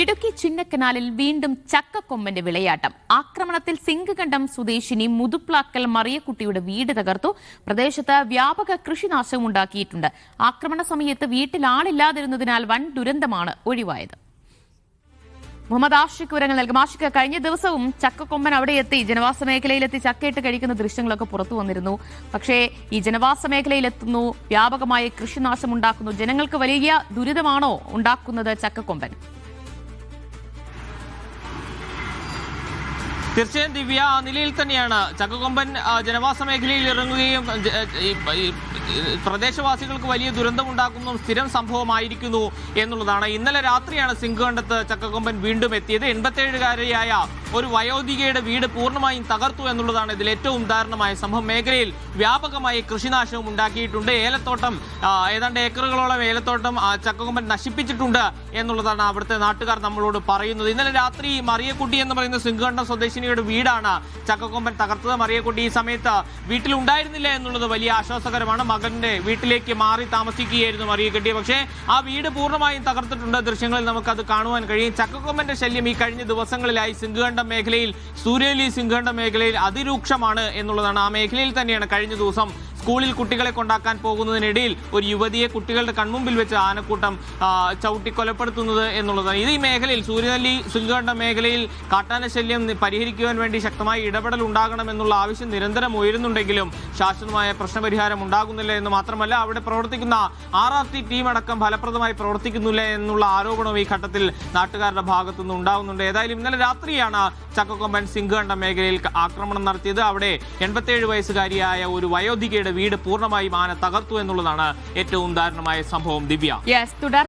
ഇടുക്കി ചിന്നക്കനാലിൽ വീണ്ടും ചക്കക്കൊമ്പന്റെ വിളയാട്ടം. ആക്രമണത്തിൽ സിംഗകണ്ഠം സ്വദേശിനി മുതുപ്ലാക്കൽ മറിയക്കുട്ടിയുടെ വീട് തകർത്തു. പ്രദേശത്ത് വ്യാപക കൃഷിനാശവും ഉണ്ടാക്കിയിട്ടുണ്ട്. ആക്രമണ സമയത്ത് വീട്ടിൽ ആളില്ലാതിരുന്നതിനാൽ വൻ ദുരന്തമാണ് ഒഴിവായത്. മുഹമ്മദ് ആഷിഖ് വിവരങ്ങൾ നൽകും. ആഷിഖ്, കഴിഞ്ഞ ദിവസവും ചക്കക്കൊമ്പൻ അവിടെ എത്തി ജനവാസ മേഖലയിലെത്തി ചക്കയിട്ട് കഴിക്കുന്ന ദൃശ്യങ്ങളൊക്കെ പുറത്തു വന്നിരുന്നു. പക്ഷേ ഈ ജനവാസ മേഖലയിലെത്തുന്നു, വ്യാപകമായ കൃഷിനാശം ഉണ്ടാക്കുന്നു. ജനങ്ങൾക്ക് വലിയ ദുരിതമാണോ ഉണ്ടാക്കുന്നത് ചക്കക്കൊമ്പൻ? തീർച്ചയായും ദിവ്യ, ആ നിലയിൽ തന്നെയാണ് ചക്കക്കൊമ്പൻ ജനവാസ മേഖലയിൽ ഇറങ്ങുകയും പ്രദേശവാസികൾക്ക് വലിയ ദുരന്തമുണ്ടാക്കുന്ന സ്ഥിരം സംഭവമായിരിക്കുന്നു എന്നുള്ളതാണ്. ഇന്നലെ രാത്രിയാണ് സിംഗകണ്ഠത്ത് ചക്കക്കൊമ്പൻ വീണ്ടും എത്തിയത്. 87-കാരിയായ ഒരു വയോധികയുടെ വീട് പൂർണ്ണമായും തകർത്തു എന്നുള്ളതാണ് ഇതിൽ ഏറ്റവും ദാരുണമായ സംഭവം. മേഖലയിൽ വ്യാപകമായി കൃഷിനാശവും ഉണ്ടാക്കിയിട്ടുണ്ട്. ഏലത്തോട്ടം, ഏതാണ്ട് ഏക്കറുകളോളം ഏലത്തോട്ടം ചക്കക്കൊമ്പൻ നശിപ്പിച്ചിട്ടുണ്ട് എന്നുള്ളതാണ് അവിടുത്തെ നാട്ടുകാർ നമ്മളോട് പറയുന്നത്. ഇന്നലെ രാത്രി മറിയക്കുട്ടി എന്ന് പറയുന്ന സിംഗകണ്ഠം സ്വദേശിനിയുടെ വീടാണ് ചക്കക്കൊമ്പൻ തകർത്തത്. മറിയക്കുട്ടി ഈ സമയത്ത് വീട്ടിലുണ്ടായിരുന്നില്ല എന്നുള്ളത് വലിയ ആശ്വാസകരമാണ്. മകന്റെ വീട്ടിലേക്ക് മാറി താമസിക്കുകയായിരുന്നു മറിയക്കുട്ടി. പക്ഷേ ആ വീട് പൂർണ്ണമായും തകർത്തിട്ടുണ്ട്. ദൃശ്യങ്ങളിൽ നമുക്കത് കാണുവാൻ കഴിയും. ചക്കക്കൊമ്പന്റെ ശല്യം ഈ കഴിഞ്ഞ ദിവസങ്ങളിലായി സിംഗകണ്ഠം മേഖലയിൽ, സൂര്യലി സിംഗകണ്ഠം മേഖലയിൽ അതിരൂക്ഷമാണ് എന്നുള്ളതാണ്. ആ മേഖലയിൽ തന്നെയാണ് കഴിഞ്ഞ ദിവസം സ്കൂളിൽ കുട്ടികളെ കൊണ്ടാക്കാൻ പോകുന്നതിനിടയിൽ ഒരു യുവതിയെ കുട്ടികളുടെ കൺമുമ്പിൽ വെച്ച് ആനക്കൂട്ടം ചവിട്ടി കൊലപ്പെടുത്തുന്നത് എന്നുള്ളതാണ്. ഇത് ഈ മേഖലയിൽ, സൂര്യനെല്ലി സിംഗകണ്ഠം മേഖലയിൽ കാട്ടാന ശല്യം പരിഹരിക്കുവാൻ വേണ്ടി ശക്തമായ ഇടപെടൽ ഉണ്ടാകണമെന്നുള്ള ആവശ്യം നിരന്തരം ഉയരുന്നുണ്ടെങ്കിലും ശാശ്വതമായ പ്രശ്നപരിഹാരം ഉണ്ടാകുന്നില്ല എന്ന് മാത്രമല്ല, അവിടെ പ്രവർത്തിക്കുന്ന RRT ടീം അടക്കം ഫലപ്രദമായി പ്രവർത്തിക്കുന്നില്ല എന്നുള്ള ആരോപണവും ഈ ഘട്ടത്തിൽ നാട്ടുകാരുടെ ഭാഗത്തുനിന്ന് ഉണ്ടാകുന്നുണ്ട്. ഏതായാലും ഇന്നലെ രാത്രിയാണ് ചക്കക്കൊമ്പൻ സിംഗകണ്ഠം മേഖലയിൽ ആക്രമണം നടത്തിയത്. അവിടെ 87 വയസ്സുകാരിയായ ഒരു വയോധികയുടെ വീട് പൂർണ്ണമായും ആന തകർത്തു എന്നുള്ളതാണ് ഏറ്റവും ദാരുണമായ സംഭവം. ദിവ്യ.